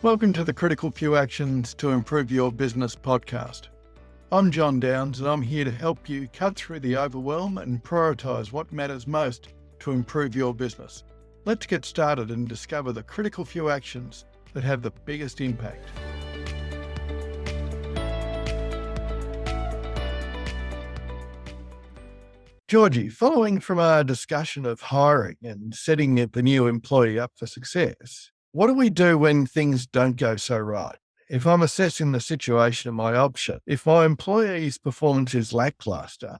Welcome to the Critical Few Actions to Improve Your Business podcast. I'm John Downs and I'm here to help you cut through the overwhelm and prioritise what matters most to improve your business. Let's get started and discover the critical few actions that have the biggest impact. Georgie, following from our discussion of hiring and setting the new employee up for success, what do we do when things don't go so right? If I'm assessing the situation in my option, if my employee's performance is lackluster,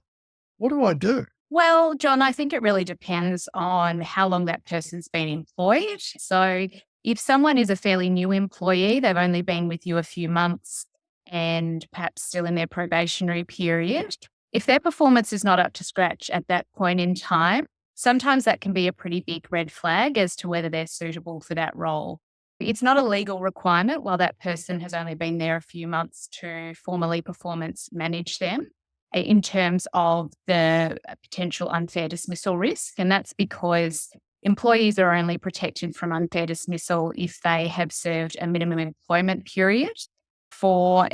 what do I do? Well, John, I think it really depends on how long that person's been employed. So if someone is a fairly new employee, they've only been with you a few months and perhaps still in their probationary period, if their performance is not up to scratch at that point in time, sometimes that can be a pretty big red flag as to whether they're suitable for that role. It's not a legal requirement while that person has only been there a few months to formally performance manage them in terms of the potential unfair dismissal risk. And that's because employees are only protected from unfair dismissal if they have served a minimum employment period. For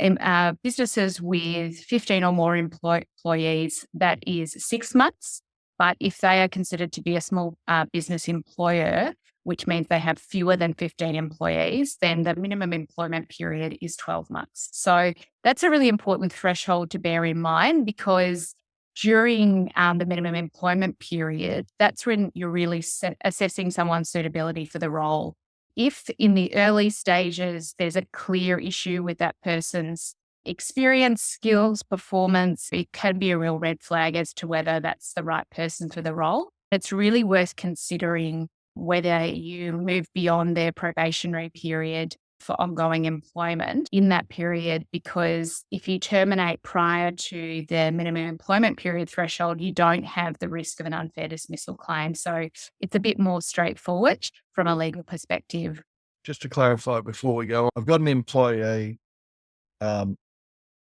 businesses with 15 or more employees, that is 6 months. But if they are considered to be a small business employer, which means they have fewer than 15 employees, then the minimum employment period is 12 months. So that's a really important threshold to bear in mind because during the minimum employment period, that's when you're really assessing someone's suitability for the role. If in the early stages, there's a clear issue with that person's experience, skills, performance, it can be a real red flag as to whether that's the right person for the role. It's really worth considering whether you move beyond their probationary period for ongoing employment in that period, because if you terminate prior to the minimum employment period threshold, you don't have the risk of an unfair dismissal claim. So it's a bit more straightforward from a legal perspective. Just to clarify before we go, I've got an employee.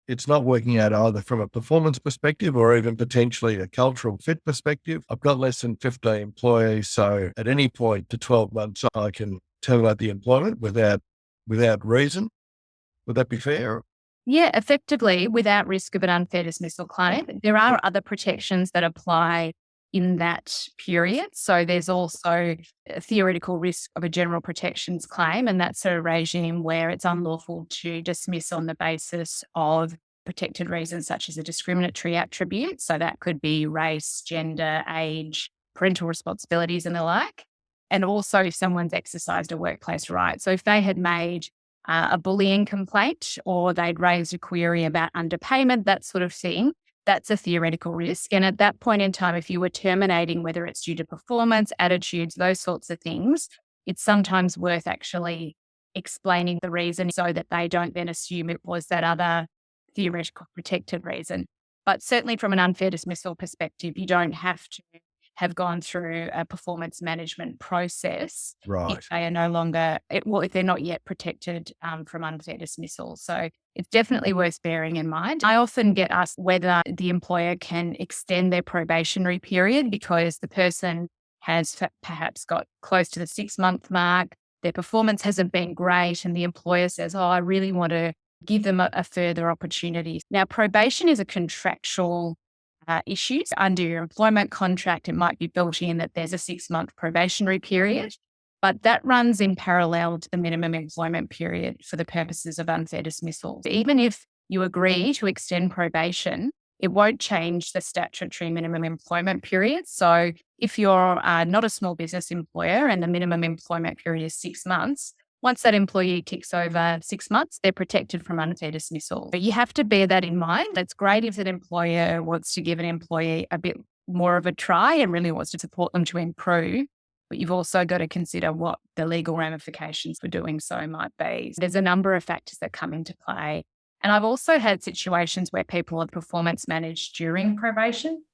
It's not working out either from a performance perspective or even potentially a cultural fit perspective. I've got less than 15 employees. So at any point to 12 months, I can terminate the employment without reason. Would that be fair? Yeah, effectively, without risk of an unfair dismissal claim. There are other protections that apply in that period. So there's also a theoretical risk of a general protections claim, and that's a regime where it's unlawful to dismiss on the basis of protected reasons such as a discriminatory attribute. So that could be race, gender, age, parental responsibilities and the like. And also if someone's exercised a workplace right. So if they had made a bullying complaint or they'd raised a query about underpayment, that sort of thing, that's a theoretical risk. And at that point in time, if you were terminating, whether it's due to performance, attitudes, those sorts of things, it's sometimes worth actually explaining the reason so that they don't then assume it was that other theoretical protected reason. But certainly from an unfair dismissal perspective, you don't have to have gone through a performance management process if they are no longer, if they're not yet protected from unfair dismissal. So it's definitely worth bearing in mind. I often get asked whether the employer can extend their probationary period because the person has perhaps got close to the 6-month mark, their performance hasn't been great, and the employer says, I really want to give them a further opportunity. Now, probation is a contractual issues. Under your employment contract, it might be built in that there's a 6-month probationary period, but that runs in parallel to the minimum employment period for the purposes of unfair dismissal. Even if you agree to extend probation, it won't change the statutory minimum employment period. So if you're not a small business employer and the minimum employment period is 6 months, once that employee ticks over 6 months, they're protected from unfair dismissal. But you have to bear that in mind. It's great if an employer wants to give an employee a bit more of a try and really wants to support them to improve. But you've also got to consider what the legal ramifications for doing so might be. There's a number of factors that come into play. And I've also had situations where people have performance managed during probation.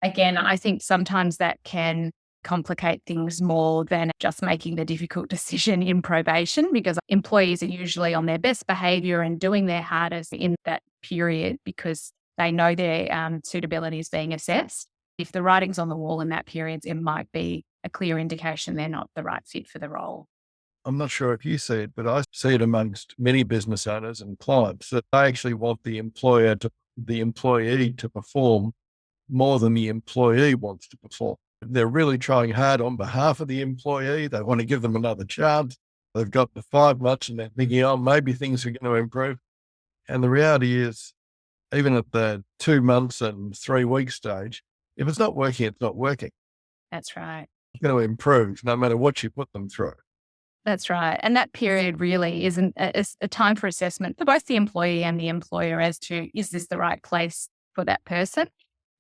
Again, I think sometimes that can complicate things more than just making the difficult decision in probation, because employees are usually on their best behaviour and doing their hardest in that period because they know their suitability is being assessed. If the writing's on the wall in that period, it might be a clear indication they're not the right fit for the role. I'm not sure if you see it, but I see it amongst many business owners and clients that they actually want the employee to perform more than the employee wants to perform. They're really trying hard on behalf of the employee. They want to give them another chance. They've got the 5 months and they're thinking, oh, maybe things are going to improve. And the reality is, even at the 2 months and 3 week stage, if it's not working, it's not working. That's right. It's going to improve no matter what you put them through. That's right. And that period really isn't a time for assessment for both the employee and the employer as to, is this the right place for that person?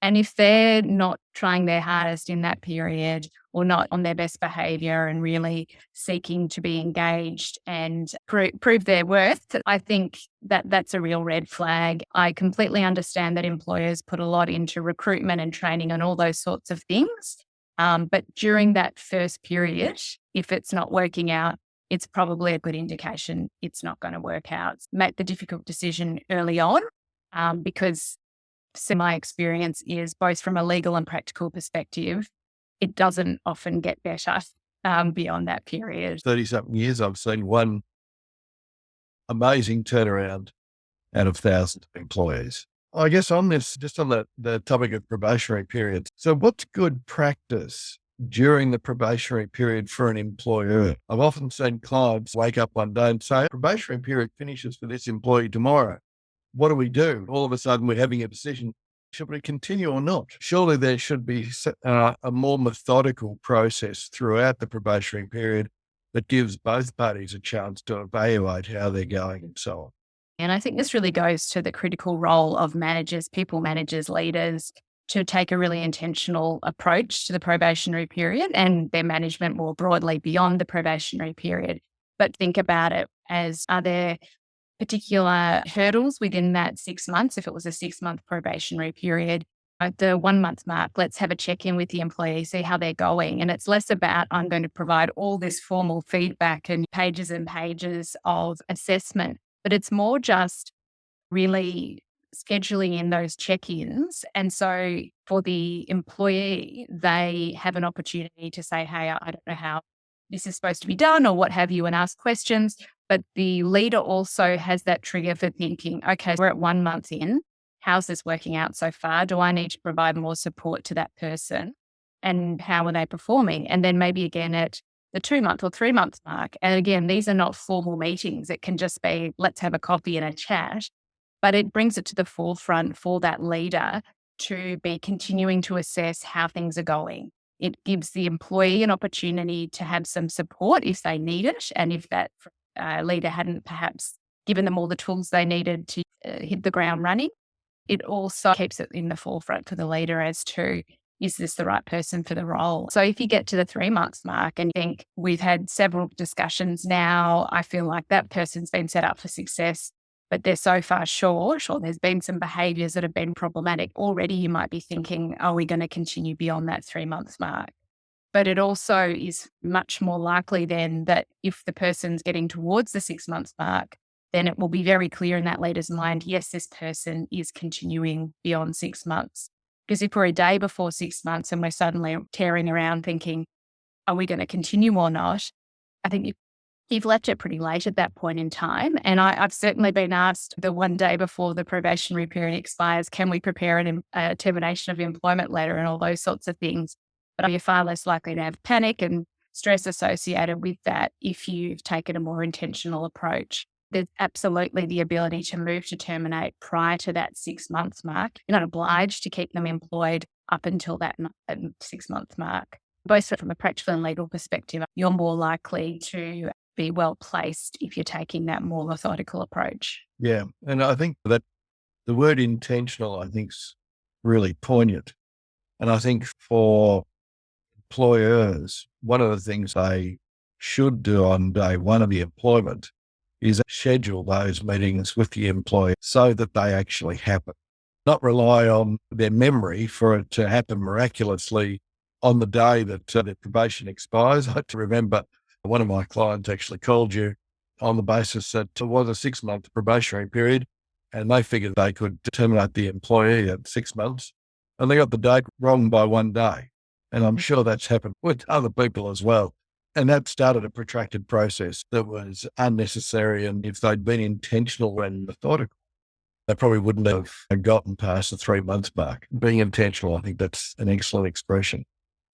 And if they're not trying their hardest in that period or not on their best behavior and really seeking to be engaged and prove their worth, I think that that's a real red flag. I completely understand that employers put a lot into recruitment and training and all those sorts of things. But during that first period, if it's not working out, it's probably a good indication it's not going to work out. Make the difficult decision early on, because my experience is, both from a legal and practical perspective, it doesn't often get better beyond that period. 30-something years, I've seen one amazing turnaround out of thousands of employees. I guess on this, just on the topic of probationary periods. So what's good practice during the probationary period for an employer? I've often seen clients wake up one day and say, probationary period finishes for this employee tomorrow. What do we do? All of a sudden we're having a decision. Should we continue or not? Surely there should be a more methodical process throughout the probationary period that gives both parties a chance to evaluate how they're going and so on. And I think this really goes to the critical role of managers, people managers, leaders, to take a really intentional approach to the probationary period and their management more broadly beyond the probationary period. But think about it as, are there particular hurdles within that 6 months? If it was a 6-month probationary period, at the 1 month mark, let's have a check-in with the employee, see how they're going. And it's less about, I'm going to provide all this formal feedback and pages of assessment, but it's more just really scheduling in those check-ins. And so for the employee, they have an opportunity to say, hey, I don't know how this is supposed to be done or what have you, and ask questions. But the leader also has that trigger for thinking, okay, we're at 1 month in. How's this working out so far? Do I need to provide more support to that person? And how are they performing? And then maybe again at the 2 month or 3 month mark. And again, these are not formal meetings. It can just be, let's have a coffee and a chat. But it brings it to the forefront for that leader to be continuing to assess how things are going. It gives the employee an opportunity to have some support if they need it. And if that leader hadn't perhaps given them all the tools they needed to hit the ground running, it also keeps it in the forefront for the leader as to, is this the right person for the role? So if you get to the 3 months mark and think, we've had several discussions now, I feel like that person's been set up for success, but they're so far short, or there's been some behaviours that have been problematic already, you might be thinking, are we going to continue beyond that 3 months mark? But it also is much more likely then that if the person's getting towards the 6 months mark, then it will be very clear in that leader's mind, yes, this person is continuing beyond 6 months. Because if we're a day before 6 months and we're suddenly tearing around thinking, are we going to continue or not? I think you've left it pretty late at that point in time. And I've certainly been asked the one day before the probationary period expires, can we prepare a termination of employment letter and all those sorts of things? But you're far less likely to have panic and stress associated with that if you've taken a more intentional approach. There's absolutely the ability to move to terminate prior to that 6 months mark. You're not obliged to keep them employed up until that 6 month mark. Both from a practical and legal perspective, you're more likely to be well placed if you're taking that more methodical approach. Yeah. And I think that the word intentional, I think, is really poignant. And I think for employers, one of the things they should do on day one of the employment is schedule those meetings with the employee so that they actually happen. Not rely on their memory for it to happen miraculously on the day that their probation expires. I remember one of my clients actually called you on the basis that it was a 6 month probationary period and they figured they could terminate the employee at 6 months and they got the date wrong by 1 day. And I'm sure that's happened with other people as well. And that started a protracted process that was unnecessary. And if they'd been intentional and methodical, they probably wouldn't have gotten past the 3 months mark. Being intentional, I think that's an excellent expression.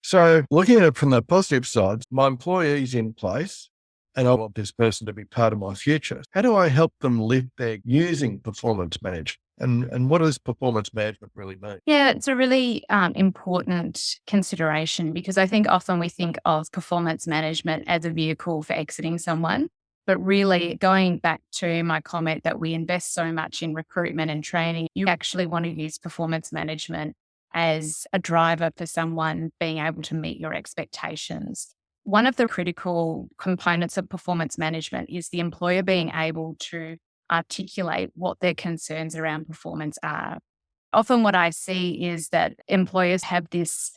So looking at it from the positive side, my employee's in place and I want this person to be part of my future. How do I help them live their using performance management? And what does performance management really mean? Yeah, it's a really important consideration because I think often we think of performance management as a vehicle for exiting someone. But really, going back to my comment that we invest so much in recruitment and training, you actually want to use performance management as a driver for someone being able to meet your expectations. One of the critical components of performance management is the employer being able to articulate what their concerns around performance are. Often what I see is that employers have this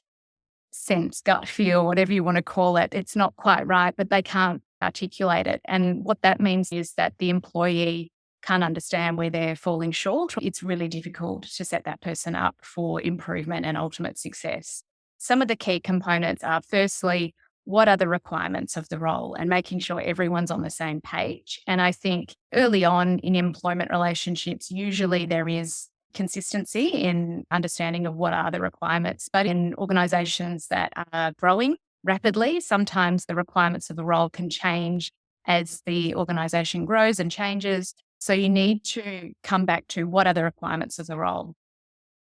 sense, gut feel, whatever you want to call it. It's not quite right, but they can't articulate it. And what that means is that the employee can't understand where they're falling short. It's really difficult to set that person up for improvement and ultimate success. Some of the key components are firstly, what are the requirements of the role and making sure everyone's on the same page. And I think early on in employment relationships, usually there is consistency in understanding of what are the requirements. But in organizations that are growing rapidly, sometimes the requirements of the role can change as the organization grows and changes. So you need to come back to what are the requirements of the role.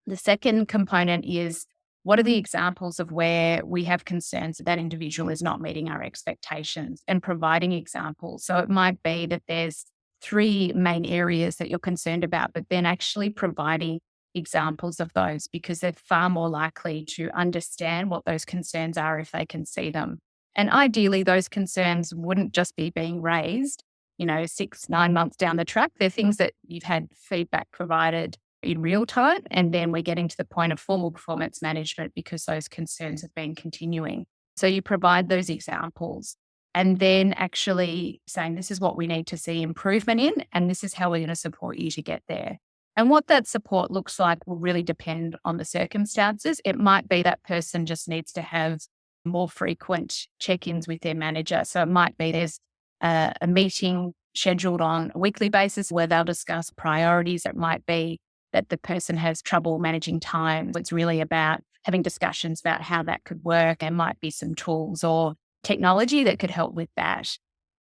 The second component is what are the examples of where we have concerns that that individual is not meeting our expectations and providing examples. So it might be that there's 3 main areas that you're concerned about, but then actually providing examples of those because they're far more likely to understand what those concerns are if they can see them. And ideally, those concerns wouldn't just be being raised, 6, 9 months down the track. They're things that you've had feedback provided in real time. And then we're getting to the point of formal performance management because those concerns have been continuing. So you provide those examples and then actually saying, this is what we need to see improvement in, and this is how we're going to support you to get there. And what that support looks like will really depend on the circumstances. It might be that person just needs to have more frequent check-ins with their manager. So it might be there's a meeting scheduled on a weekly basis where they'll discuss priorities. It might be that the person has trouble managing time. It's really about having discussions about how that could work. There might be some tools or technology that could help with that.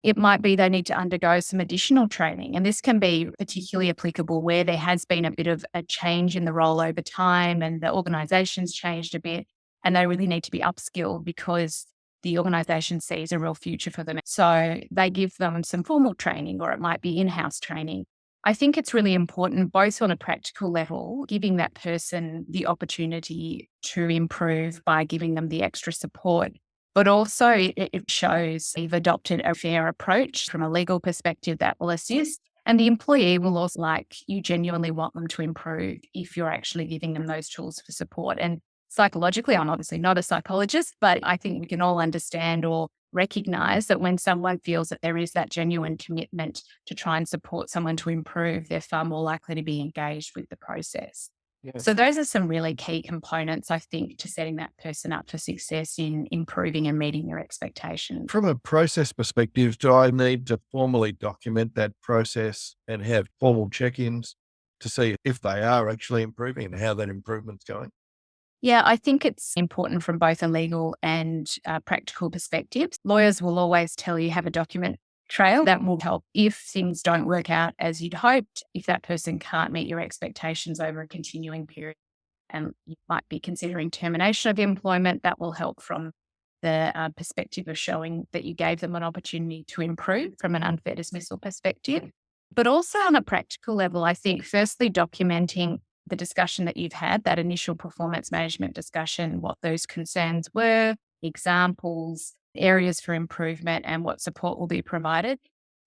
It might be they need to undergo some additional training. And this can be particularly applicable where there has been a bit of a change in the role over time and the organization's changed a bit and they really need to be upskilled because the organization sees a real future for them. So they give them some formal training or it might be in-house training. I think it's really important, both on a practical level, giving that person the opportunity to improve by giving them the extra support. But also it shows you've adopted a fair approach from a legal perspective that will assist. And the employee will also you genuinely want them to improve if you're actually giving them those tools for support. And psychologically, I'm obviously not a psychologist, but I think we can all understand or recognize that when someone feels that there is that genuine commitment to try and support someone to improve, they're far more likely to be engaged with the process. Yes. So those are some really key components, I think, to setting that person up for success in improving and meeting their expectations. From a process perspective, do I need to formally document that process and have formal check-ins to see if they are actually improving and how that improvement's going? Yeah, I think it's important from both a legal and practical perspective. Lawyers will always tell you have a document trail that will help if things don't work out as you'd hoped, if that person can't meet your expectations over a continuing period. And you might be considering termination of employment. That will help from the perspective of showing that you gave them an opportunity to improve from an unfair dismissal perspective. But also on a practical level, I think firstly documenting the discussion that you've had, that initial performance management discussion, what those concerns were, examples, areas for improvement, and what support will be provided.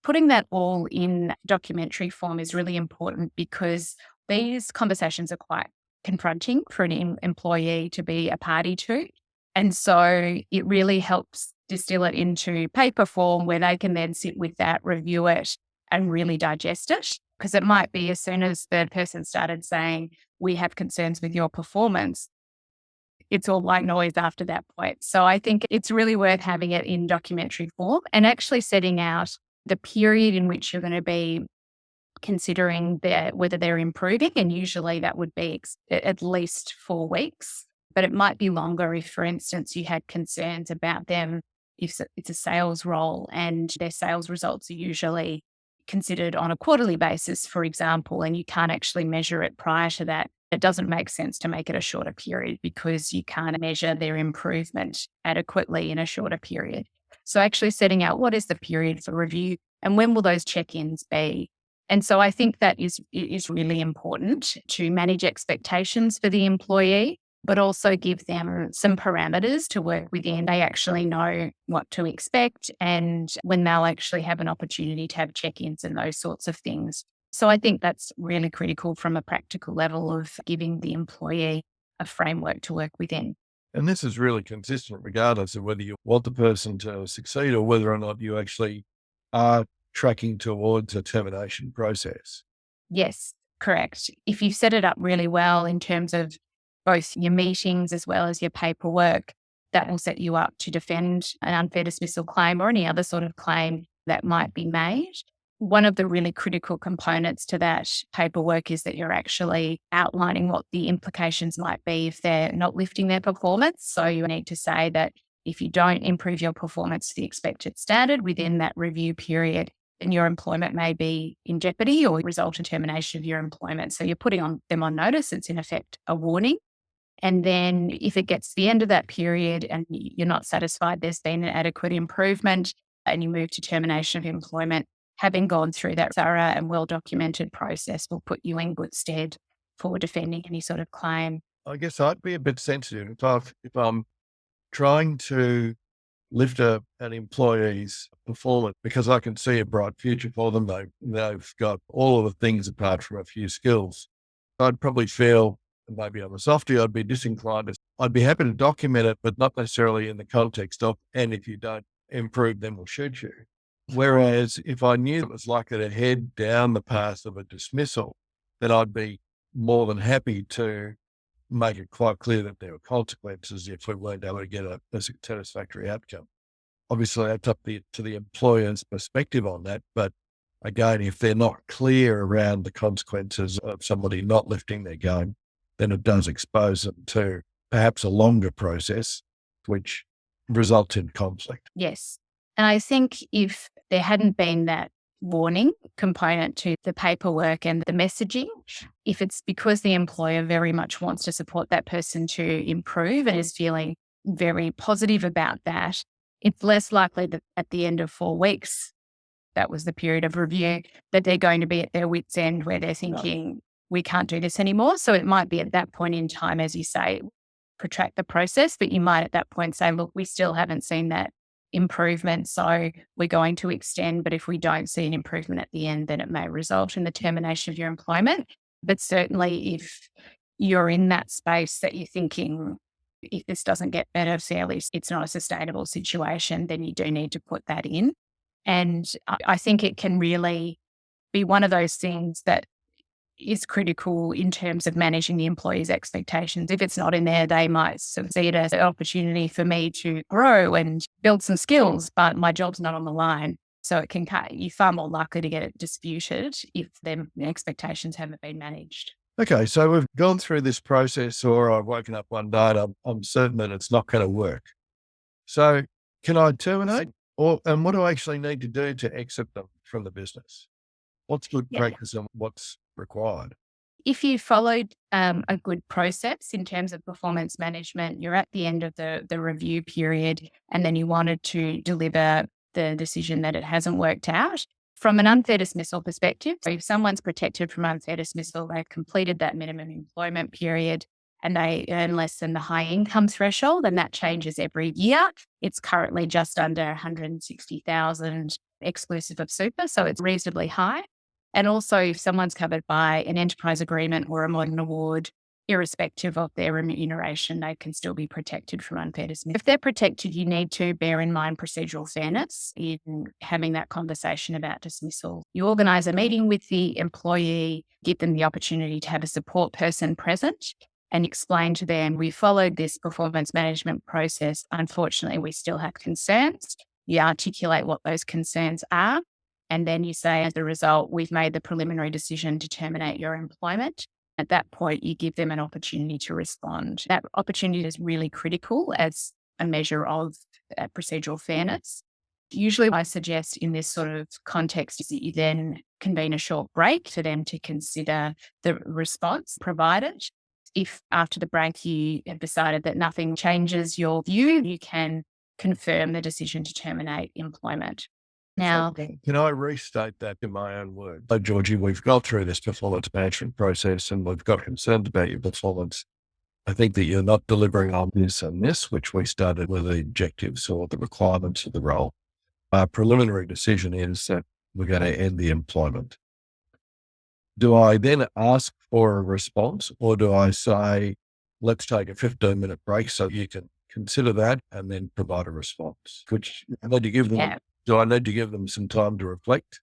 Putting that all in documentary form is really important because these conversations are quite confronting for an employee to be a party to. And so it really helps distill it into paper form where they can then sit with that, review it, and really digest it. Because it might be as soon as the person started saying, we have concerns with your performance, it's all white noise after that point. So I think it's really worth having it in documentary form and actually setting out the period in which you're going to be considering whether they're improving. And usually that would be at least 4 weeks, but it might be longer if, for instance, you had concerns about them, if it's a sales role and their sales results are usually considered on a quarterly basis, for example, and you can't actually measure it prior to that. It doesn't make sense to make it a shorter period because you can't measure their improvement adequately in a shorter period. So actually setting out what is the period for review and when will those check-ins be? And so I think that is really important to manage expectations for the employee, but also give them some parameters to work within. They actually know what to expect and when they'll actually have an opportunity to have check-ins and those sorts of things. So I think that's really critical from a practical level of giving the employee a framework to work within. And this is really consistent regardless of whether you want the person to succeed or whether or not you actually are tracking towards a termination process. Yes, correct. If you set it up really well in terms of both your meetings as well as your paperwork, that will set you up to defend an unfair dismissal claim or any other sort of claim that might be made. One of the really critical components to that paperwork is that you're actually outlining what the implications might be if they're not lifting their performance. So you need to say that if you don't improve your performance to the expected standard within that review period, then your employment may be in jeopardy or result in termination of your employment. So you're putting them on notice. It's in effect a warning. And then if it gets to the end of that period and you're not satisfied there's been an adequate improvement and you move to termination of employment, having gone through that thorough and well-documented process will put you in good stead for defending any sort of claim. I guess I'd be a bit sensitive if I'm trying to lift an employee's performance because I can see a bright future for them. They've got all of the things apart from a few skills. I'd probably feel, maybe I'm a softie, I'd be disinclined. I'd be happy to document it, but not necessarily in the context of, and if you don't improve, then we'll shoot you. Whereas if I knew it was likely to head down the path of a dismissal, then I'd be more than happy to make it quite clear that there were consequences if we weren't able to get a satisfactory outcome. Obviously, that's up to the employer's perspective on that. But again, if they're not clear around the consequences of somebody not lifting their game, then it does expose them to perhaps a longer process, which results in conflict. Yes. And I think if there hadn't been that warning component to the paperwork and the messaging, if it's because the employer very much wants to support that person to improve and is feeling very positive about that, it's less likely that at the end of 4 weeks, that was the period of review, that they're going to be at their wits' end where they're thinking, we can't do this anymore. So it might be at that point in time, as you say, protract the process, but you might at that point say, look, we still haven't seen that improvement. So we're going to extend, but if we don't see an improvement at the end, then it may result in the termination of your employment. But certainly if you're in that space that you're thinking, if this doesn't get better fairly, it's not a sustainable situation, then you do need to put that in. And I think it can really be one of those things that is critical in terms of managing the employee's expectations. If it's not in there, they might sort of see it as an opportunity for me to grow and build some skills, but my job's not on the line. So it can you're far more likely to get it disputed if the expectations haven't been managed. Okay, so we've gone through this process, or I've woken up one day and I'm certain that it's not going to work. So can I terminate? And what do I actually need to do to exit them from the business? What's good practice and what's required? If you followed a good process in terms of performance management, you're at the end of the review period, and then you wanted to deliver the decision that it hasn't worked out. From an unfair dismissal perspective, so if someone's protected from unfair dismissal, they've completed that minimum employment period and they earn less than the high income threshold, and that changes every year. It's currently just under 160,000 exclusive of super, so it's reasonably high. And also if someone's covered by an enterprise agreement or a modern award, irrespective of their remuneration, they can still be protected from unfair dismissal. If they're protected, you need to bear in mind procedural fairness in having that conversation about dismissal. You organise a meeting with the employee, give them the opportunity to have a support person present, and explain to them, we followed this performance management process. Unfortunately, we still have concerns. You articulate what those concerns are. And then you say, as a result, we've made the preliminary decision to terminate your employment. At that point, you give them an opportunity to respond. That opportunity is really critical as a measure of procedural fairness. Usually, I suggest in this sort of context is that you then convene a short break for them to consider the response provided. If after the break you have decided that nothing changes your view, you can confirm the decision to terminate employment. Now, can I restate that in my own words? So, Georgie, we've got through this performance management process and we've got concerns about your performance. I think that you're not delivering on this and this, which we started with the objectives or the requirements of the role. Our preliminary decision is that we're going to end the employment. Do I then ask for a response, or do I say, let's take a 15-minute break so you can consider that and then provide a response? Which I need to give them. Do I need to give them some time to reflect,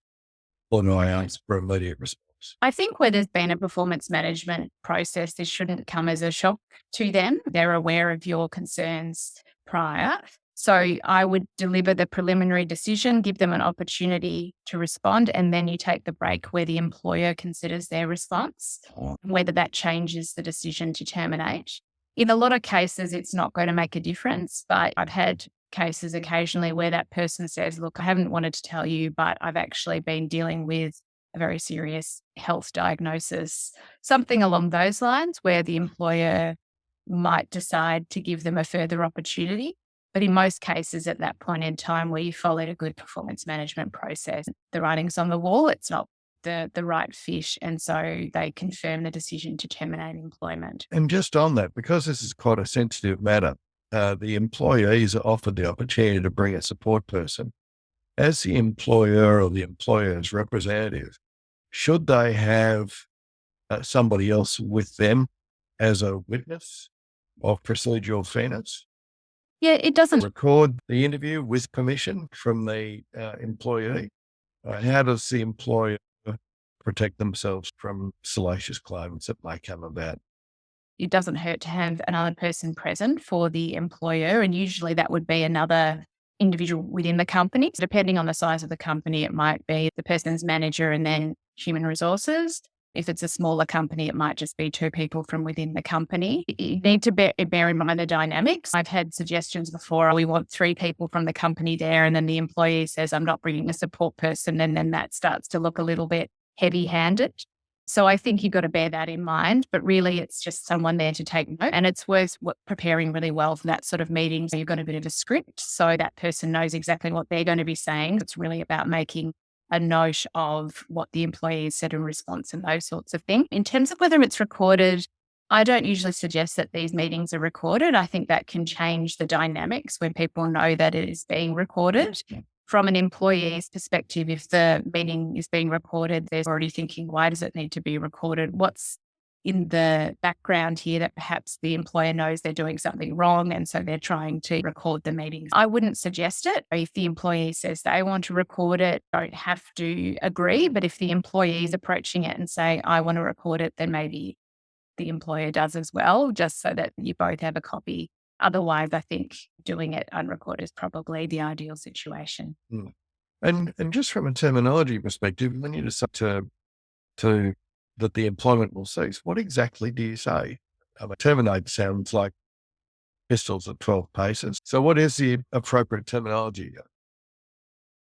or do I ask for immediate response? I think where there's been a performance management process, this shouldn't come as a shock to them. They're aware of your concerns prior. So I would deliver the preliminary decision, give them an opportunity to respond, and then you take the break where the employer considers their response, whether that changes the decision to terminate. In a lot of cases, it's not going to make a difference, but I've had cases occasionally where that person says, look, I haven't wanted to tell you, but I've actually been dealing with a very serious health diagnosis, something along those lines, where the employer might decide to give them a further opportunity. But in most cases, at that point in time where you followed a good performance management process, the writing's on the wall, it's not the right fit. And so they confirm the decision to terminate employment. And just on that, because this is quite a sensitive matter, the employees are offered the opportunity to bring a support person. As the employer or the employer's representative, should they have somebody else with them as a witness of procedural fairness? Yeah, it doesn't record the interview with permission from the employee. How does the employer protect themselves from salacious claims that may come about? It doesn't hurt to have another person present for the employer. And usually that would be another individual within the company. So depending on the size of the company, it might be the person's manager and then human resources. If it's a smaller company, it might just be two people from within the company. You need to bear in mind the dynamics. I've had suggestions before, we want 3 people from the company there, and then the employee says, I'm not bringing a support person, and then that starts to look a little bit heavy-handed. So I think you've got to bear that in mind, but really it's just someone there to take note, and it's worth preparing really well for that sort of meeting. So you've got a bit of a script so that person knows exactly what they're going to be saying. It's really about making a note of what the employee said in response and those sorts of things. In terms of whether it's recorded, I don't usually suggest that these meetings are recorded. I think that can change the dynamics when people know that it is being recorded. From an employee's perspective, if the meeting is being recorded, they're already thinking, why does it need to be recorded? What's in the background here that perhaps the employer knows they're doing something wrong, and so they're trying to record the meetings? I wouldn't suggest it. If the employee says they want to record it, don't have to agree. But if the employee is approaching it and say, I want to record it, then maybe the employer does as well, just so that you both have a copy. Otherwise, I think doing it unrecorded is probably the ideal situation. And just from a terminology perspective, when you decide to that the employment will cease, what exactly do you say? Terminate sounds like pistols at 12 paces. So what is the appropriate terminology?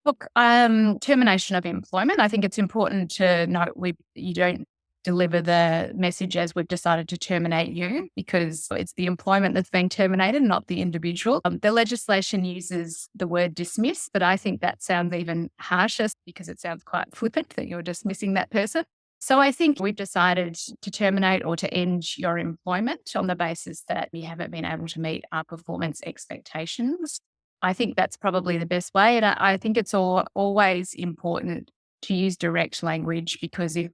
Look, termination of employment, I think it's important to note you don't deliver the message as we've decided to terminate you, because it's the employment that's being terminated, not the individual. The legislation uses the word dismiss, but I think that sounds even harsher because it sounds quite flippant that you're dismissing that person. So I think we've decided to terminate or to end your employment on the basis that we haven't been able to meet our performance expectations. I think that's probably the best way. And I think it's always important to use direct language, because if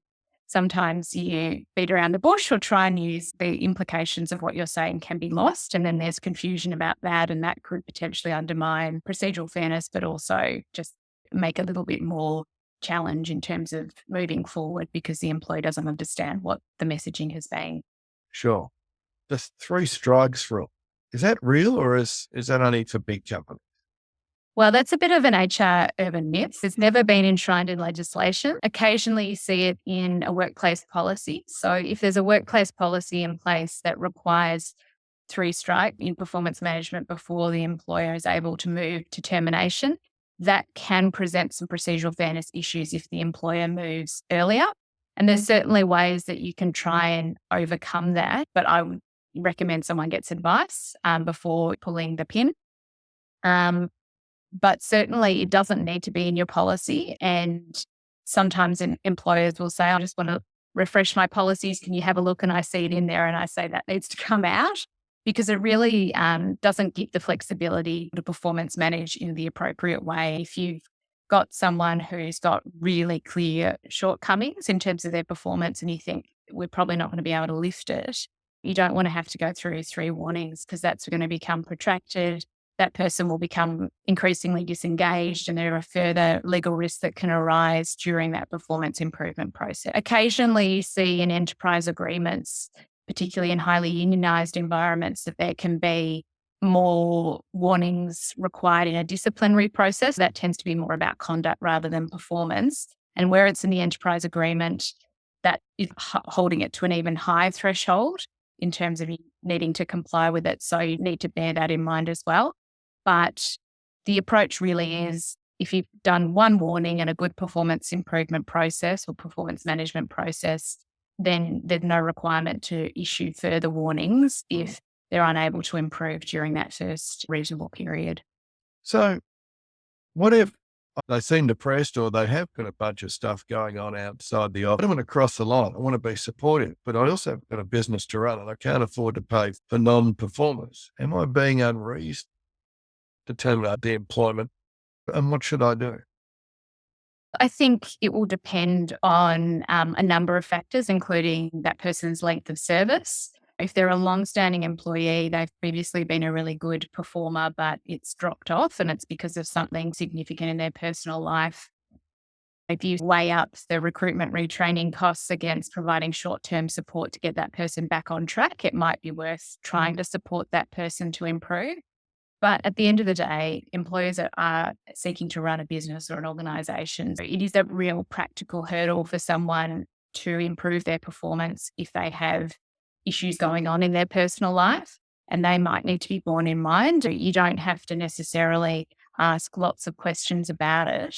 sometimes you beat around the bush or try and use the implications of what you're saying can be lost. And then there's confusion about that. And that could potentially undermine procedural fairness, but also just make a little bit more challenge in terms of moving forward, because the employee doesn't understand what the messaging has been. Sure. the 3 strikes rule. Is that real, or is that only for big companies? Well, that's a bit of an HR urban myth. It's never been enshrined in legislation. Occasionally you see it in a workplace policy. So if there's a workplace policy in place that requires 3 strike in performance management before the employer is able to move to termination, that can present some procedural fairness issues if the employer moves earlier. And there's certainly ways that you can try and overcome that, but I would recommend someone gets advice before pulling the pin. But certainly it doesn't need to be in your policy. And sometimes employers will say, I just want to refresh my policies. Can you have a look? And I see it in there and I say that needs to come out, because it really doesn't give the flexibility to performance manage in the appropriate way. If you've got someone who's got really clear shortcomings in terms of their performance and you think we're probably not going to be able to lift it, you don't want to have to go through 3 warnings, because that's going to become protracted. That person will become increasingly disengaged, and there are further legal risks that can arise during that performance improvement process. Occasionally you see in enterprise agreements, particularly in highly unionised environments, that there can be more warnings required in a disciplinary process. That tends to be more about conduct rather than performance. And where it's in the enterprise agreement, that is holding it to an even higher threshold in terms of needing to comply with it. So you need to bear that in mind as well. But the approach really is, if you've done 1 warning and a good performance improvement process or performance management process, then there's no requirement to issue further warnings if they're unable to improve during that first reasonable period. So what if they seem depressed, or they have got a bunch of stuff going on outside the office? I don't want to cross the line. I want to be supportive, but I also have got a business to run and I can't afford to pay for non-performers. Am I being unreasonable to terminate the employment? And what should I do? I think it will depend on a number of factors, including that person's length of service. If they're a long-standing employee, they've previously been a really good performer, but it's dropped off and it's because of something significant in their personal life. If you weigh up the recruitment retraining costs against providing short-term support to get that person back on track, it might be worth trying to support that person to improve. But at the end of the day, employers are seeking to run a business or an organisation. So it is a real practical hurdle for someone to improve their performance if they have issues going on in their personal life, and they might need to be borne in mind. You don't have to necessarily ask lots of questions about it.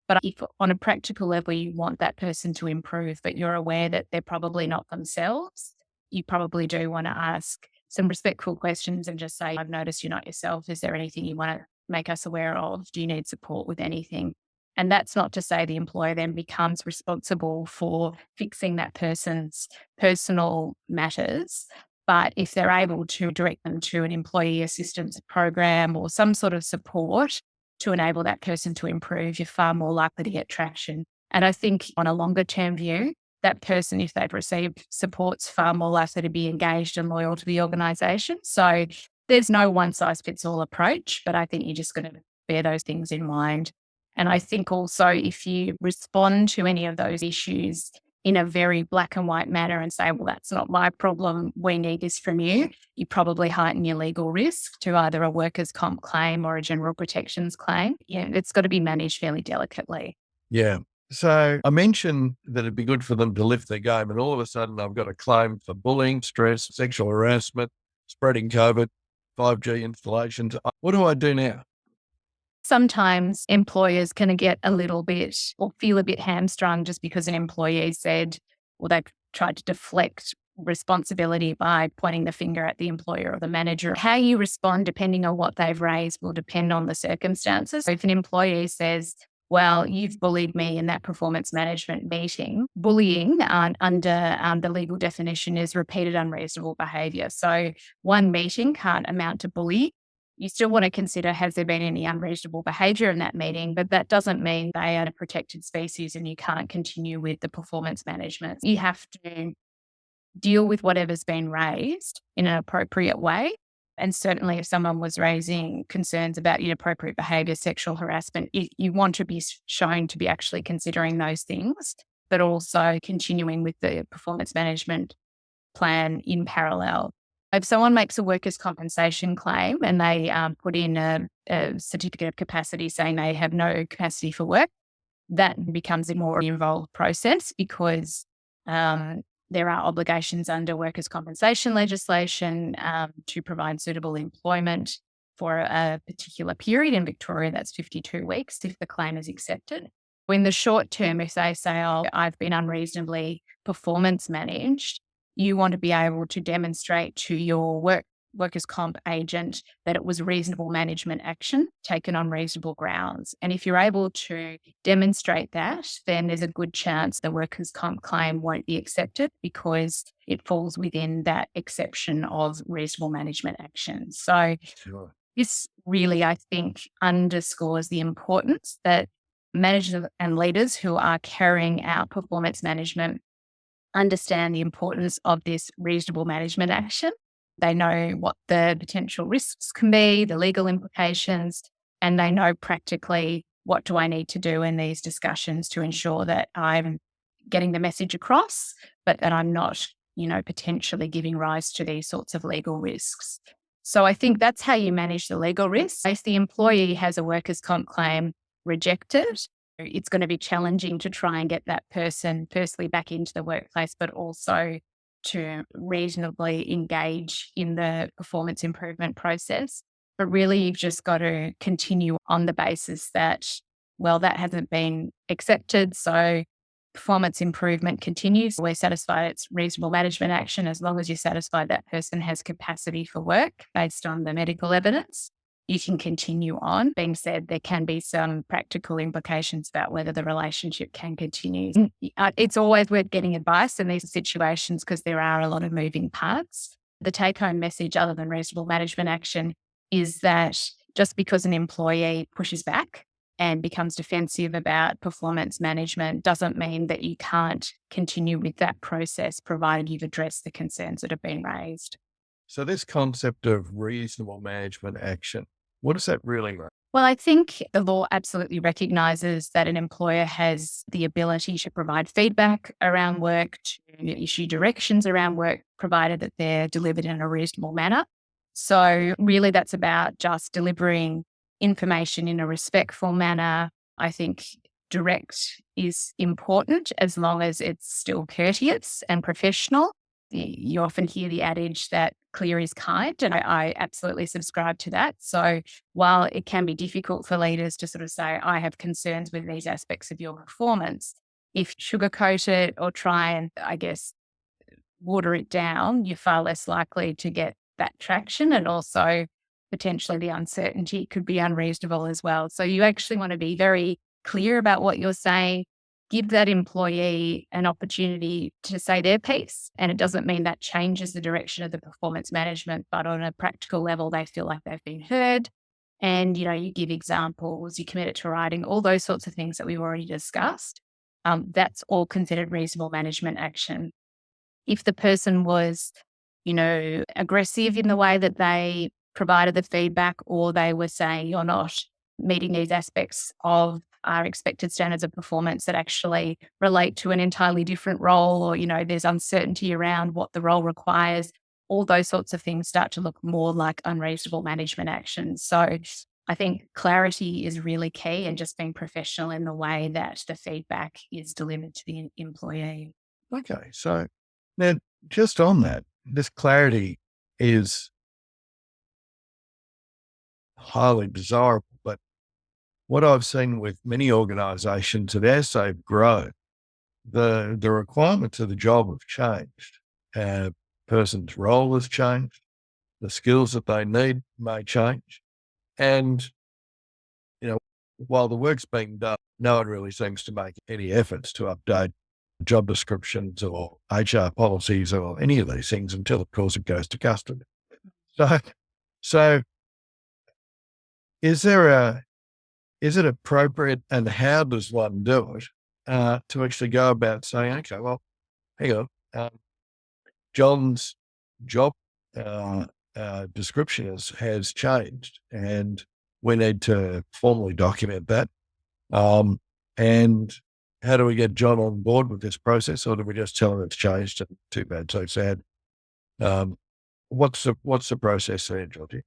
But if on a practical level you want that person to improve, but you're aware that they're probably not themselves, you probably do want to ask some respectful questions and just say, I've noticed you're not yourself. Is there anything you want to make us aware of? Do you need support with anything? And that's not to say the employer then becomes responsible for fixing that person's personal matters. But if they're able to direct them to an employee assistance program or some sort of support to enable that person to improve, you're far more likely to get traction. And I think on a longer term view, that person, if they've received support's far more likely to be engaged and loyal to the organisation. So there's no one size fits all approach, but I think you're just going to bear those things in mind. And I think also if you respond to any of those issues in a very black and white manner and say, well, that's not my problem, we need this from you, you probably heighten your legal risk to either a workers' comp claim or a general protections claim. Yeah, it's got to be managed fairly delicately. Yeah. So I mentioned that it'd be good for them to lift their game, and all of a sudden I've got a claim for bullying, stress, sexual harassment, spreading COVID, 5G installations. What do I do now? Sometimes employers can get a little bit or feel a bit hamstrung just because an employee said, well, they've tried to deflect responsibility by pointing the finger at the employer or the manager. How you respond, depending on what they've raised, will depend on the circumstances. So if an employee says, well, you've bullied me in that performance management meeting. Bullying under the legal definition is repeated unreasonable behaviour. So one meeting can't amount to bullying. You still want to consider, has there been any unreasonable behaviour in that meeting? But that doesn't mean they are a protected species and you can't continue with the performance management. You have to deal with whatever's been raised in an appropriate way. And certainly if someone was raising concerns about inappropriate behaviour, sexual harassment, you want to be shown to be actually considering those things, but also continuing with the performance management plan in parallel. If someone makes a workers' compensation claim and they put in a certificate of capacity saying they have no capacity for work, that becomes a more involved process because there are obligations under workers' compensation legislation to provide suitable employment for a particular period. In Victoria, that's 52 weeks if the claim is accepted. In the short term, if they say, oh, I've been unreasonably performance managed, you want to be able to demonstrate to your workers' comp agent that it was reasonable management action taken on reasonable grounds. And if you're able to demonstrate that, then there's a good chance the workers' comp claim won't be accepted because it falls within that exception of reasonable management action. So Sure. this really, I think, underscores the importance that managers and leaders who are carrying out performance management understand the importance of this reasonable management action. They know what the potential risks can be, the legal implications, and they know practically what do I need to do in these discussions to ensure that I'm getting the message across, but that I'm not, potentially giving rise to these sorts of legal risks. So I think that's how you manage the legal risks. If the employee has a workers' comp claim rejected, it's going to be challenging to try and get that person firstly back into the workplace, but also to reasonably engage in the performance improvement process. But really, you've just got to continue on the basis that, well, that hasn't been accepted. So performance improvement continues. We're satisfied it's reasonable management action as long as you're satisfied that person has capacity for work based on the medical evidence. You can continue on. Being said, there can be some practical implications about whether the relationship can continue. It's always worth getting advice in these situations because there are a lot of moving parts. The take-home message, other than reasonable management action, is that just because an employee pushes back and becomes defensive about performance management doesn't mean that you can't continue with that process, provided you've addressed the concerns that have been raised. So this concept of reasonable management action, what does that really mean? Well, I think the law absolutely recognises that an employer has the ability to provide feedback around work, to issue directions around work, provided that they're delivered in a reasonable manner. So really that's about just delivering information in a respectful manner. I think direct is important as long as it's still courteous and professional. You often hear the adage that clear is kind, and I absolutely subscribe to that. So while it can be difficult for leaders to sort of say, I have concerns with these aspects of your performance, if you sugarcoat it or try and, I guess, water it down, you're far less likely to get that traction. And also potentially the uncertainty could be unreasonable as well. So you actually want to be very clear about what you're saying, give that employee an opportunity to say their piece. And it doesn't mean that changes the direction of the performance management, but on a practical level, they feel like they've been heard. And, you give examples, you commit it to writing, all those sorts of things that we've already discussed. That's all considered reasonable management action. If the person was, aggressive in the way that they provided the feedback, or they were saying you're not meeting these aspects of our expected standards of performance that actually relate to an entirely different role, or, there's uncertainty around what the role requires, all those sorts of things start to look more like unreasonable management actions. So I think clarity is really key, and just being professional in the way that the feedback is delivered to the employee. Okay. So now just on that, this clarity is highly desirable, but what I've seen with many organizations that as they've grown, the requirements of the job have changed. A person's role has changed. The skills that they need may change. And, while the work's being done, no one really seems to make any efforts to update job descriptions or HR policies or any of these things until, of course, it goes to custody. So is it appropriate, and how does one do it, to actually go about saying, okay, well, hang on, John's job description has changed, and we need to formally document that. And how do we get John on board with this process, or do we just tell him it's changed and too bad, so sad? What's the process there, Georgie?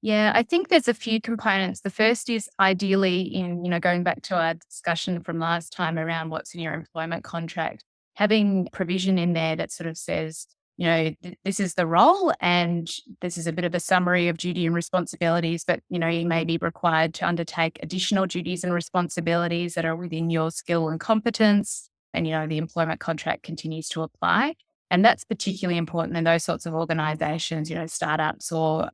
Yeah, I think there's a few components. The first is ideally going back to our discussion from last time around what's in your employment contract, having provision in there that sort of says, this is the role and this is a bit of a summary of duty and responsibilities, but, you may be required to undertake additional duties and responsibilities that are within your skill and competence. And, the employment contract continues to apply. And that's particularly important in those sorts of organizations, startups or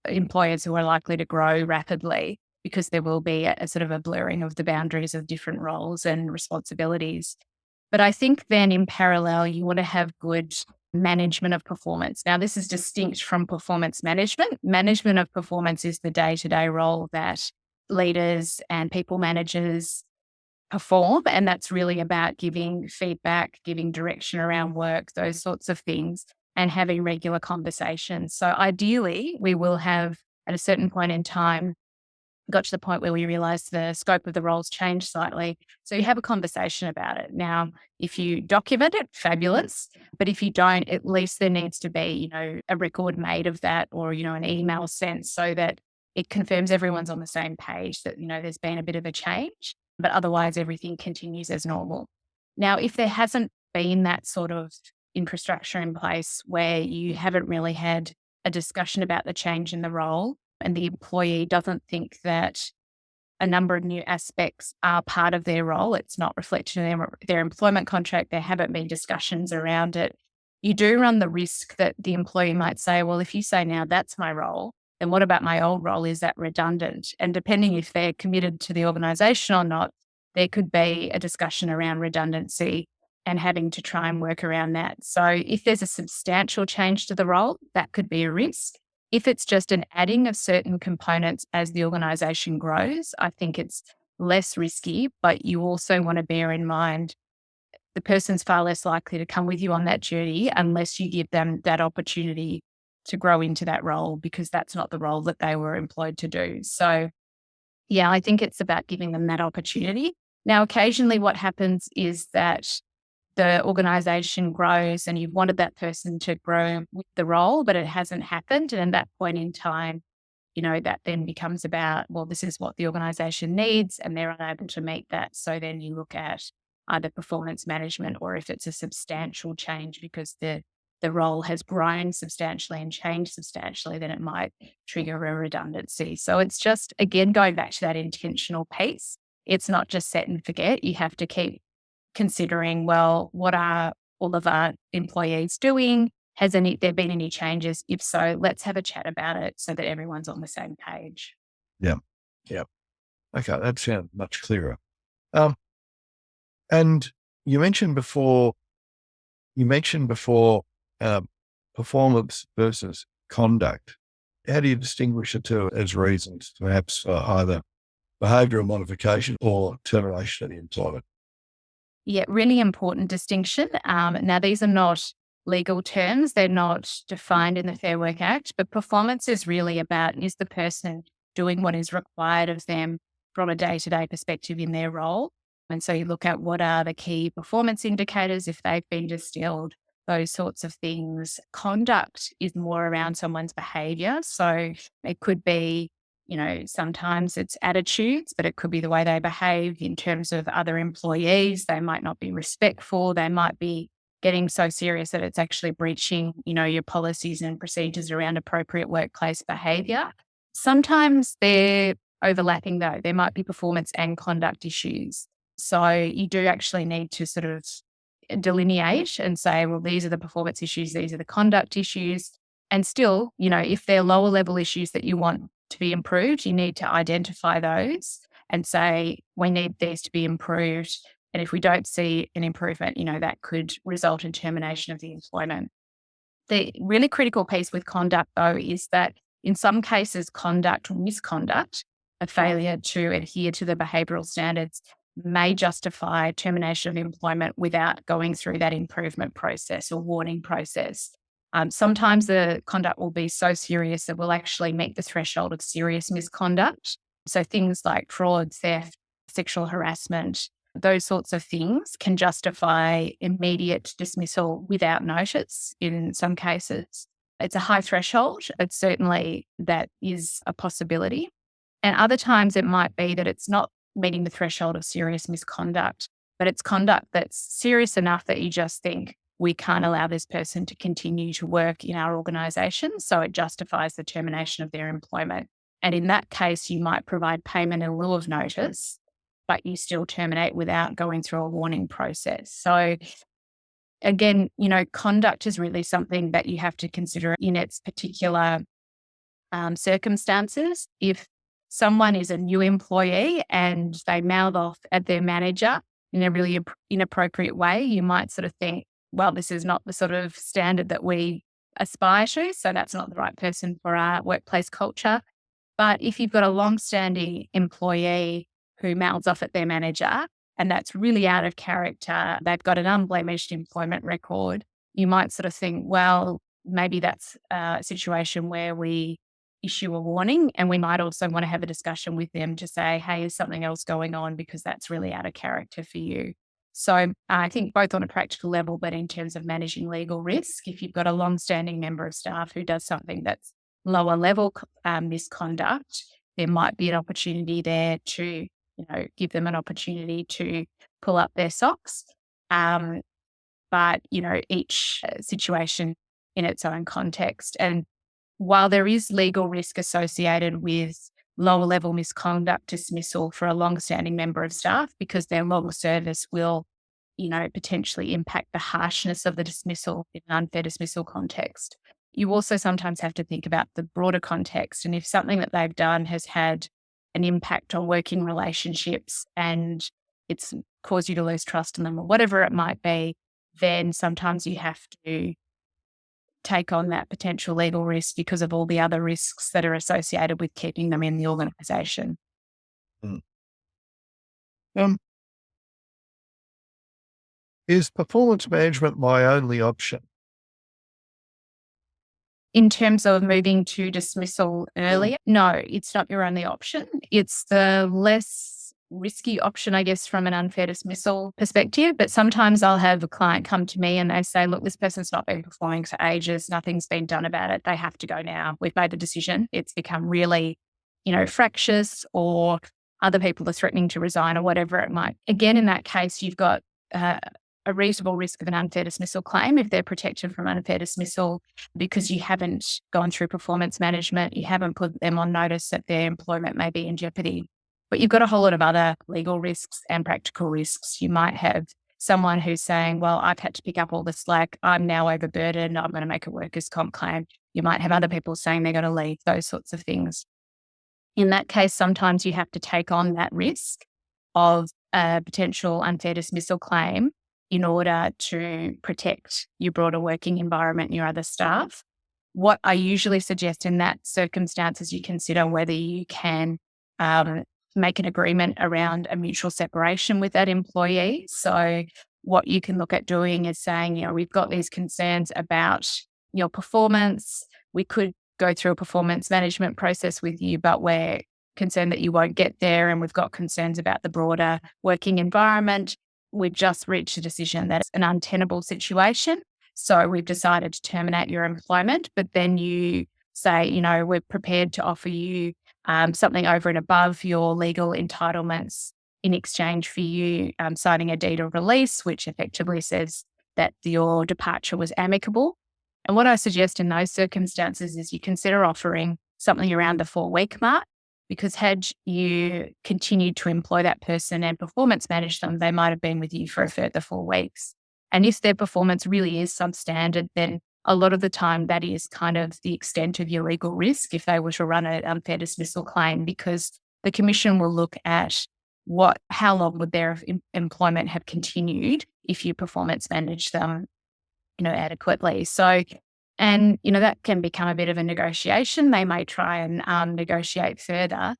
employers who are likely to grow rapidly, because there will be a sort of a blurring of the boundaries of different roles and responsibilities. But I think then in parallel, you want to have good management of performance. Now, this is distinct from performance management. Management of performance is the day-to-day role that leaders and people managers perform. And that's really about giving feedback, giving direction around work, those sorts of things, and having regular conversations. So ideally, we will have at a certain point in time got to the point where we realized the scope of the roles changed slightly. So you have a conversation about it. Now, if you document it, fabulous. But if you don't, at least there needs to be, a record made of that, or, an email sent so that it confirms everyone's on the same page that, there's been a bit of a change, but otherwise everything continues as normal. Now, if there hasn't been that sort of infrastructure in place where you haven't really had a discussion about the change in the role, and the employee doesn't think that a number of new aspects are part of their role, it's not reflected in their employment contract, there haven't been discussions around it, you do run the risk that the employee might say, well, if you say now that's my role, then what about my old role? Is that redundant? And depending if they're committed to the organisation or not, there could be a discussion around redundancy and having to try and work around that. So if there's a substantial change to the role, that could be a risk. If it's just an adding of certain components as the organisation grows, I think it's less risky, but you also want to bear in mind the person's far less likely to come with you on that journey unless you give them that opportunity to grow into that role, because that's not the role that they were employed to do. So, yeah, I think it's about giving them that opportunity. Now, occasionally what happens is that the organisation grows and you've wanted that person to grow with the role, but it hasn't happened. And at that point in time, that then becomes about, well, this is what the organisation needs and they're unable to meet that. So then you look at either performance management, or if it's a substantial change because the role has grown substantially and changed substantially, then it might trigger a redundancy. So it's just, again, going back to that intentional piece. It's not just set and forget. You have to keep considering, well, what are all of our employees doing? Has there been any changes? If so, let's have a chat about it so that everyone's on the same page. Yeah. Okay, that sounds much clearer. And you mentioned before, performance versus conduct. How do you distinguish the two as reasons, perhaps either behavioural modification or termination of the employment? Yeah, really important distinction. Now, these are not legal terms. They're not defined in the Fair Work Act, but performance is really about, is the person doing what is required of them from a day-to-day perspective in their role? And so you look at what are the key performance indicators, if they've been distilled, those sorts of things. Conduct is more around someone's behaviour. So it could be, sometimes it's attitudes, but it could be the way they behave in terms of other employees. They might not be respectful. They might be getting so serious that it's actually breaching, your policies and procedures around appropriate workplace behaviour. Sometimes they're overlapping though. There might be performance and conduct issues. So you do actually need to sort of delineate and say, well, these are the performance issues, these are the conduct issues. And still, if they're lower level issues that you want to be improved, you need to identify those and say, we need these to be improved. And if we don't see an improvement, that could result in termination of the employment. The really critical piece with conduct, though, is that in some cases, conduct or misconduct, a failure to adhere to the behavioural standards, may justify termination of employment without going through that improvement process or warning process. Sometimes the conduct will be so serious that will actually meet the threshold of serious misconduct. So things like fraud, theft, sexual harassment, those sorts of things can justify immediate dismissal without notice in some cases. it's a high threshold. It's certainly that is a possibility. And other times it might be that it's not meeting the threshold of serious misconduct, but it's conduct that's serious enough that you just think we can't allow this person to continue to work in our organisation. So it justifies the termination of their employment. And in that case, you might provide payment in lieu of notice, but you still terminate without going through a warning process. So again, conduct is really something that you have to consider in its particular circumstances. If someone is a new employee and they mouth off at their manager in a really inappropriate way, you might sort of think, well, this is not the sort of standard that we aspire to, so that's not the right person for our workplace culture. But if you've got a long-standing employee who mouths off at their manager and that's really out of character, they've got an unblemished employment record, you might sort of think, well, maybe that's a situation where we issue a warning, and we might also want to have a discussion with them to say, hey, is something else going on because that's really out of character for you. So I think both on a practical level, but in terms of managing legal risk, if you've got a long-standing member of staff who does something that's lower level misconduct, there might be an opportunity there to, give them an opportunity to pull up their socks. But, each situation in its own context. And while there is legal risk associated with lower level misconduct dismissal for a long-standing member of staff, because their long service will, potentially impact the harshness of the dismissal in an unfair dismissal context, you also sometimes have to think about the broader context. And if something that they've done has had an impact on working relationships and it's caused you to lose trust in them or whatever it might be, then sometimes you have to take on that potential legal risk because of all the other risks that are associated with keeping them in the organisation. Is performance management my only option? In terms of moving to dismissal earlier, no, it's not your only option. It's the less risky option, I guess, from an unfair dismissal perspective. But sometimes I'll have a client come to me and they say, look, this person's not been performing for ages. Nothing's been done about it. They have to go now. We've made the decision. It's become really, fractious, or other people are threatening to resign or whatever it might. Again, in that case, you've got a reasonable risk of an unfair dismissal claim if they're protected from unfair dismissal because you haven't gone through performance management, you haven't put them on notice that their employment may be in jeopardy. But you've got a whole lot of other legal risks and practical risks. You might have someone who's saying, well, I've had to pick up all the slack, I'm now overburdened, I'm going to make a workers' comp claim. You might have other people saying they're going to leave, those sorts of things. In that case, sometimes you have to take on that risk of a potential unfair dismissal claim in order to protect your broader working environment and your other staff. What I usually suggest in that circumstance is you consider whether you can make an agreement around a mutual separation with that employee. So what you can look at doing is saying, we've got these concerns about your performance. We could go through a performance management process with you, but we're concerned that you won't get there, and we've got concerns about the broader working environment. We've just reached a decision that it's an untenable situation. So we've decided to terminate your employment, but then you say, we're prepared to offer you something over and above your legal entitlements in exchange for you signing a deed of release, which effectively says that your departure was amicable. And what I suggest in those circumstances is you consider offering something around the 4-week mark, because had you continued to employ that person and performance manage them, they might have been with you for a further 4 weeks. And if their performance really is substandard, then a lot of the time that is kind of the extent of your legal risk if they were to run an unfair dismissal claim, because the Commission will look at how long would their employment have continued if you performance manage them, adequately. So, and, that can become a bit of a negotiation. They may try and negotiate further.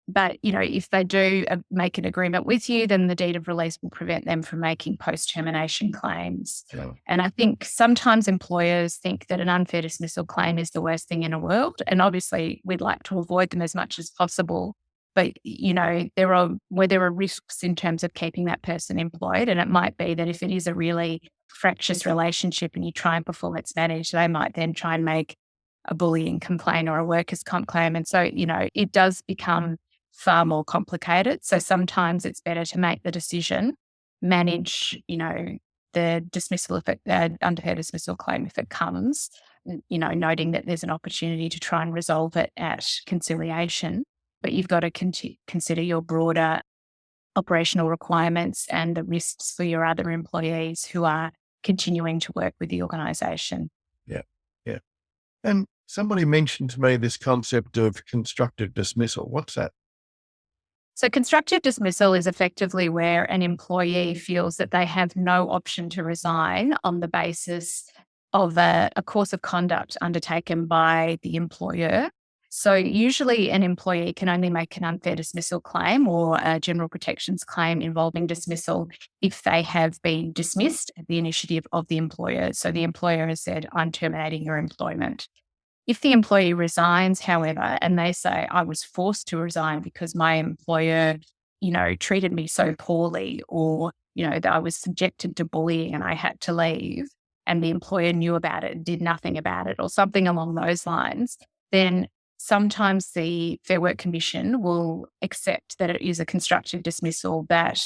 But, if they do make an agreement with you, then the deed of release will prevent them from making post-termination claims. Yeah. And I think sometimes employers think that an unfair dismissal claim is the worst thing in the world. And obviously, we'd like to avoid them as much as possible. But, there are risks in terms of keeping that person employed. And it might be that if it is a really fractious relationship and you try and performance manage, they might then try and make a bullying complaint or a workers' comp claim. And so, it does become far more complicated. So sometimes it's better to make the decision, manage, the dismissal, if it, unfair dismissal claim, if it comes, noting that there's an opportunity to try and resolve it at conciliation. But you've got to consider your broader operational requirements and the risks for your other employees who are continuing to work with the organisation. Yeah, yeah. And somebody mentioned to me this concept of constructive dismissal. What's that? So constructive dismissal is effectively where an employee feels that they have no option to resign on the basis of a course of conduct undertaken by the employer. So usually an employee can only make an unfair dismissal claim or a general protections claim involving dismissal if they have been dismissed at the initiative of the employer. So the employer has said, I'm terminating your employment. If the employee resigns, however, and they say, I was forced to resign because my employer, treated me so poorly, or, that I was subjected to bullying and I had to leave, and the employer knew about it and did nothing about it, or something along those lines, then sometimes the Fair Work Commission will accept that it is a constructive dismissal that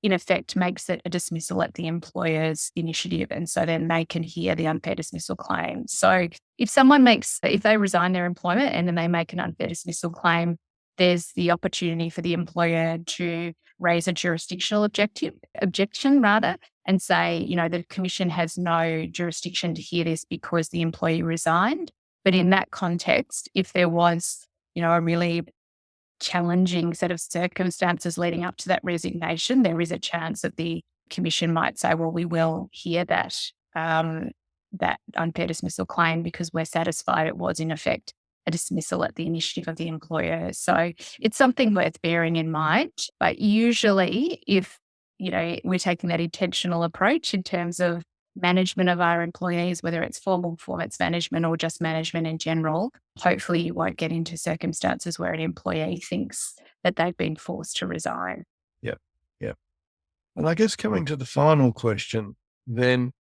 in effect makes it a dismissal at the employer's initiative. And so then they can hear the unfair dismissal claim. So if they resign their employment and then they make an unfair dismissal claim, there's the opportunity for the employer to raise a jurisdictional objection and say, the commission has no jurisdiction to hear this because the employee resigned. But in that context, if there was, a really challenging set of circumstances leading up to that resignation, there is a chance that the commission might say, well, we will hear that unfair dismissal claim because we're satisfied it was in effect a dismissal at the initiative of the employer. So it's something worth bearing in mind. But usually if, we're taking that intentional approach in terms of management of our employees, whether it's formal performance management or just management in general, hopefully you won't get into circumstances where an employee thinks that they've been forced to resign. Yeah, yeah. And I guess coming to the final question then,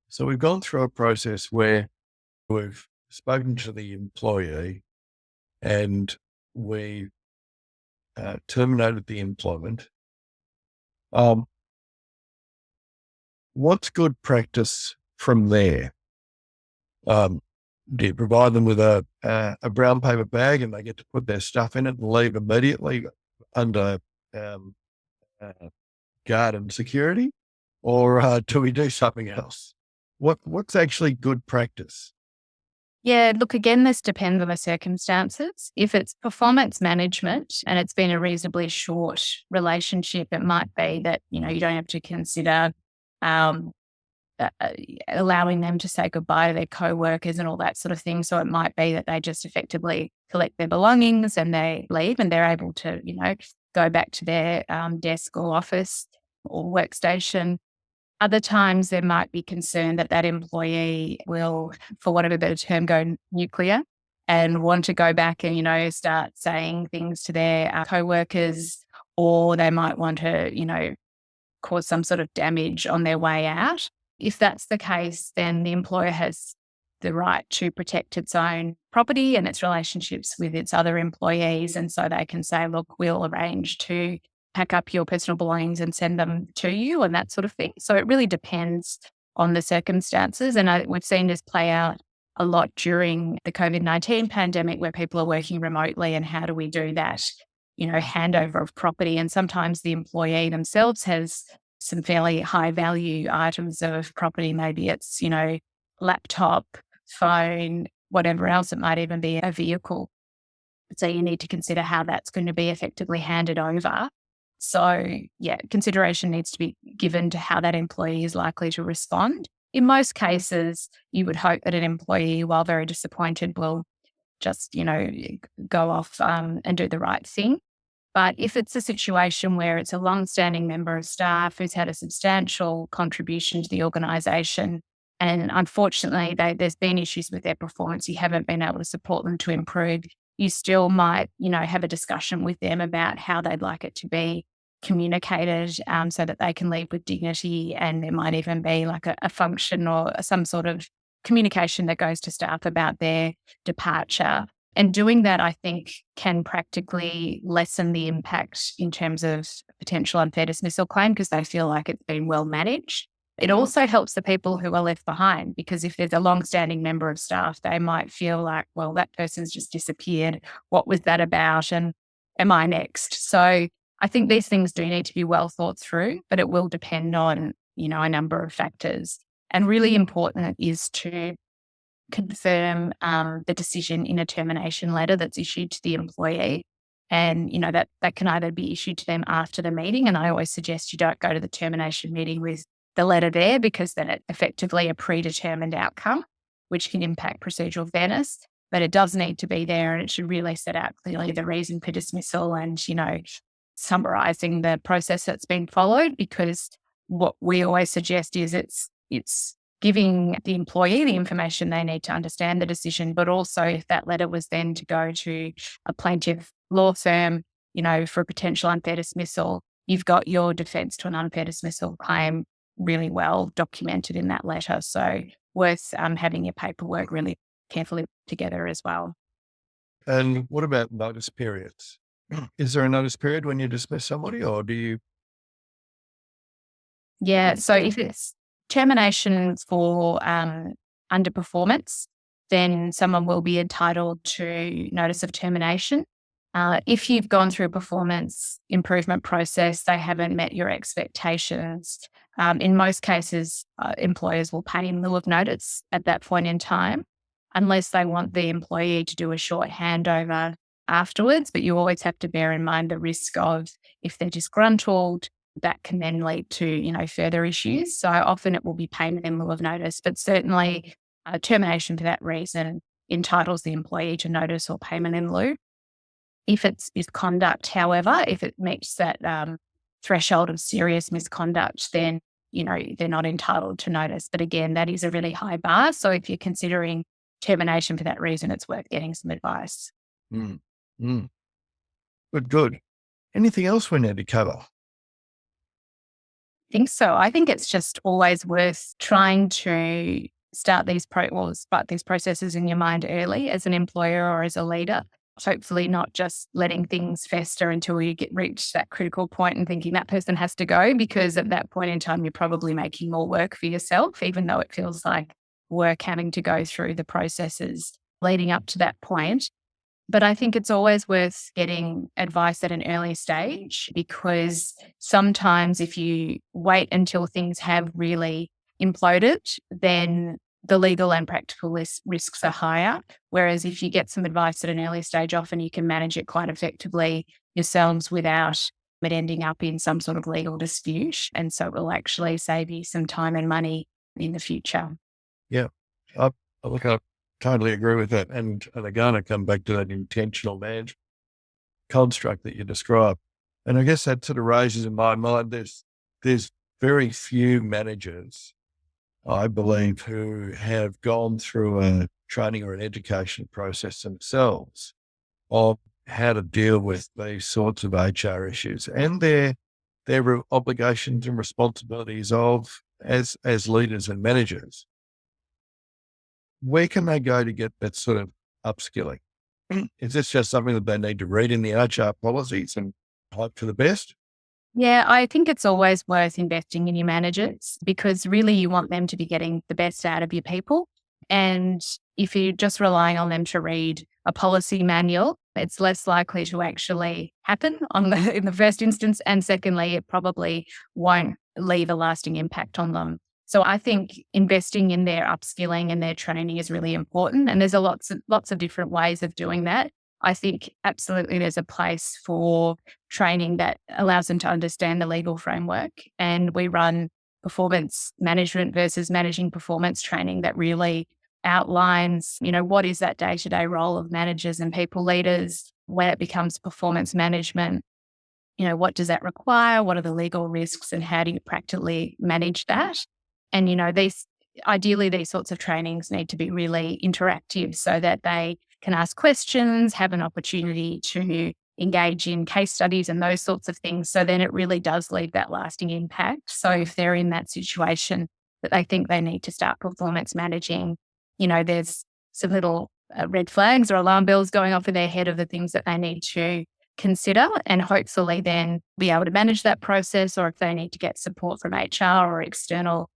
so we've gone through a process where we've spoken to the employee and we terminated the employment. What's good practice from there? Do you provide them with a brown paper bag and they get to put their stuff in it and leave immediately under guard and security? Or do we do something else? What's actually good practice? Yeah, look, again, this depends on the circumstances. If it's performance management and it's been a reasonably short relationship, it might be that, you don't have to consider allowing them to say goodbye to their co-workers and all that sort of thing. So it might be that they just effectively collect their belongings and they leave and they're able to, go back to their desk or office or workstation. Other times there might be concern that that employee will, for want of a better term, go nuclear and want to go back and, start saying things to their co-workers, or they might want to, cause some sort of damage on their way out. If that's the case, then the employer has the right to protect its own property and its relationships with its other employees. And so they can say, look, we'll arrange to pack up your personal belongings and send them to you and that sort of thing. So it really depends on the circumstances. And we've seen this play out a lot during the COVID-19 pandemic where people are working remotely, and how do we do that? Handover of property. And sometimes the employee themselves has some fairly high value items of property. Maybe it's, laptop, phone, whatever else. It might even be a vehicle. So you need to consider how that's going to be effectively handed over. So yeah, consideration needs to be given to how that employee is likely to respond. In most cases, you would hope that an employee, while very disappointed, will just, go off and do the right thing. But if it's a situation where it's a long-standing member of staff who's had a substantial contribution to the organisation, and unfortunately there's been issues with their performance, you haven't been able to support them to improve, you still might, have a discussion with them about how they'd like it to be communicated so that they can leave with dignity. And there might even be like a function or some sort of communication that goes to staff about their departure. And doing that, I think, can practically lessen the impact in terms of potential unfair dismissal claim because they feel like it's been well managed. It also helps the people who are left behind because if there's a long-standing member of staff, they might feel like, well, that person's just disappeared. What was that about? And am I next? So I think these things do need to be well thought through, but it will depend on, a number of factors. And really important is to confirm the decision in a termination letter that's issued to the employee. And, that can either be issued to them after the meeting. And I always suggest you don't go to the termination meeting with the letter there because then it's effectively a predetermined outcome, which can impact procedural fairness. But it does need to be there and it should really set out clearly the reason for dismissal and, summarising the process that's been followed because what we always suggest is it's giving the employee the information they need to understand the decision, but also if that letter was then to go to a plaintiff law firm, for a potential unfair dismissal, you've got your defence to an unfair dismissal claim really well documented in that letter. So worth having your paperwork really carefully together as well. And what about notice periods? Is there a notice period when you dismiss somebody or do you? Yeah, so if it's termination for underperformance, then someone will be entitled to notice of termination. If you've gone through a performance improvement process, they haven't met your expectations. In most cases, employers will pay in lieu of notice at that point in time, unless they want the employee to do a short handover afterwards. But you always have to bear in mind the risk of if they're disgruntled, that can then lead to, further issues. So often it will be payment in lieu of notice, but certainly termination for that reason entitles the employee to notice or payment in lieu. If it's misconduct, however, if it meets that threshold of serious misconduct, then, they're not entitled to notice. But again, that is a really high bar. So if you're considering termination for that reason, it's worth getting some advice. Good. Anything else we need to cover? I think so. I think it's just always worth trying to start these processes in your mind early as an employer or as a leader. Hopefully not just letting things fester until you reach that critical point and thinking that person has to go, because at that point in time, you're probably making more work for yourself, even though it feels like work having to go through the processes leading up to that point. But I think it's always worth getting advice at an early stage, because sometimes if you wait until things have really imploded, then the legal and practical risks are higher. Whereas if you get some advice at an early stage, often you can manage it quite effectively yourselves without it ending up in some sort of legal dispute. And so it will actually save you some time and money in the future. Yeah, I totally agree with that. And again, I come back to that intentional management construct that you described. And I guess that sort of raises in my mind, there's very few managers, I believe, who have gone through a training or an education process themselves of how to deal with these sorts of HR issues and their obligations and responsibilities as leaders and managers. Where can they go to get that sort of upskilling? Is this just something that they need to read in the HR policies and hope for the best? Yeah, I think it's always worth investing in your managers, because really you want them to be getting the best out of your people. And if you're just relying on them to read a policy manual, it's less likely to actually happen in the first instance. And secondly, it probably won't leave a lasting impact on them. So I think investing in their upskilling and their training is really important. And there's lots of different ways of doing that. I think absolutely there's a place for training that allows them to understand the legal framework. And we run performance management versus managing performance training that really outlines, what is that day-to-day role of managers and people leaders when it becomes performance management. What does that require? What are the legal risks and how do you practically manage that? And, ideally these sorts of trainings need to be really interactive so that they can ask questions, have an opportunity to engage in case studies and those sorts of things. So then it really does leave that lasting impact. So if they're in that situation that they think they need to start performance managing, there's some little red flags or alarm bells going off in their head of the things that they need to consider, and hopefully then be able to manage that process, or if they need to get support from HR or external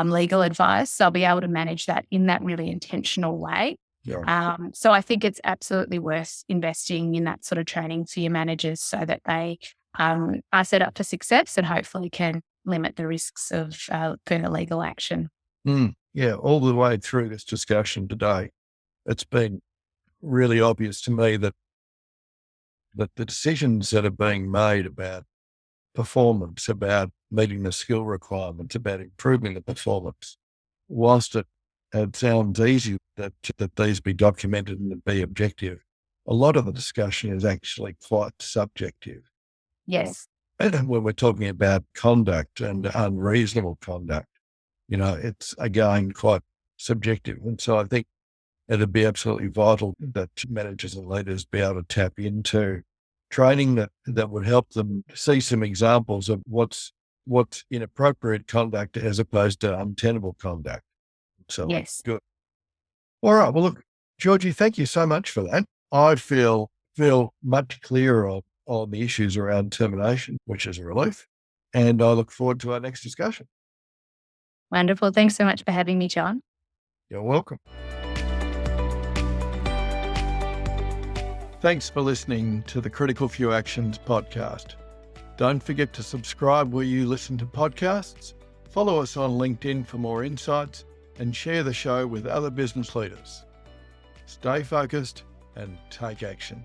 legal advice, they'll be able to manage that in that really intentional way. Yeah. So I think it's absolutely worth investing in that sort of training for your managers so that they are set up for success and hopefully can limit the risks of further legal action. Yeah, all the way through this discussion today, it's been really obvious to me that the decisions that are being made about performance, about meeting the skill requirements, about improving the performance, whilst it sounds easy that these be documented and be objective, a lot of the discussion is actually quite subjective. Yes. And when we're talking about conduct and unreasonable conduct, it's again quite subjective. And so I think it'd be absolutely vital that managers and leaders be able to tap into training that would help them see some examples of what's inappropriate conduct as opposed to untenable conduct. So Yes. good. All right. Well, look, Georgie, thank you so much for that. I feel much clearer on the issues around termination, which is a relief. And I look forward to our next discussion. Wonderful. Thanks so much for having me, John. You're welcome. Thanks for listening to the Critical Few Actions podcast. Don't forget to subscribe where you listen to podcasts, follow us on LinkedIn for more insights, and share the show with other business leaders. Stay focused and take action.